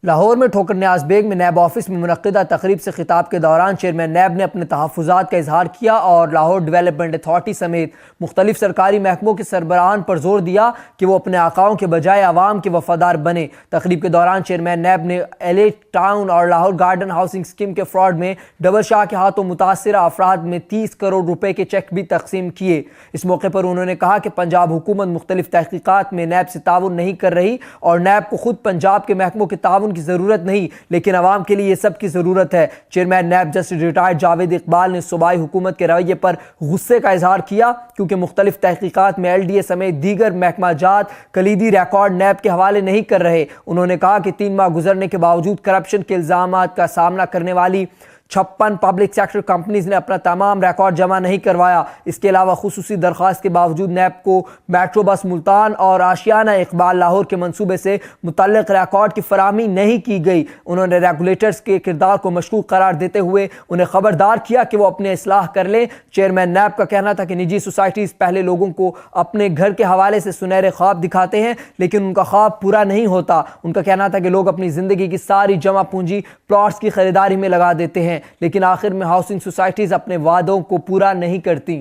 लाहौर में ठोकर न्याज बेग में नैब ऑफिस में मुनक्किदा तकरीब से खिताब के दौरान चेयरमैन नैब ने अपने तहफ़्फ़ुज़ात का इजहार किया और लाहौर डेवलपमेंट अथॉरिटी समेत मुख्तलिफ सरकारी महकमों के सरबराहान पर जोर दिया कि वो अपने आकाओं के बजाय आवाम के वफादार बने। तकरीब के दौरान चेयरमैन नैब ने एले टाउन और लाहौर गार्डन हाउसिंग स्कीम के फ्रॉड में डबल शाह के हाथों मुतासर अफराद में 30 करोड़ रुपए के चेक भी तकसीम किए। इस मौके पर उन्होंने कहा कि पंजाब हुकूमत मुख्तलिफ तहकीकात में नैब से ताउन नहीं कर रही और नैब को खुद पंजाब के महकमों के ताउन की ज़रूरत नहीं, लेकिन आवाम के लिए ये सब की ज़रूरत है। Chairman NAB justice retired Javed Iqbal ने सूबाई हुकूमत के रवैये पर गुस्से का इजहार किया क्योंकि मुख्तलिफ तहकीकात में LDA समेत दीगर महकमा जात कलीदी रिकॉर्ड नैब के हवाले नहीं कर रहे। उन्होंने कहा कि 3 माह गुजरने के बावजूद करप्शन के इल्ज़ामात का सामना करने वाली 56 पब्लिक सेक्टर कंपनीज ने अपना तमाम रिकॉर्ड जमा नहीं करवाया। इसके अलावा खुसूसी दरख्वास्त के बावजूद नैब को मेट्रो बस मुल्तान और आशियाना इकबाल लाहौर के मंसूबे से मुतल्लिक रिकॉर्ड की फराहमी नहीं की गई। उन्होंने रेगुलेटर्स के किरदार को मशकूक करार देते हुए उन्हें खबरदार किया कि वो अपने इस्लाह कर लें। चेयरमैन नैब का कहना था कि निजी सोसाइटीज़ पहले लोगों को अपने घर के हवाले से सुनहरे ख्वाब दिखाते हैं, लेकिन उनका ख्वाब पूरा नहीं होता। उनका कहना था कि लोग अपनी ज़िंदगी की सारी जमा पूंजी प्लॉट्स की खरीदारी में लगा देते हैं, लेकिन आखिर में हाउसिंग सोसाइटीज़ अपने वादों को पूरा नहीं करती।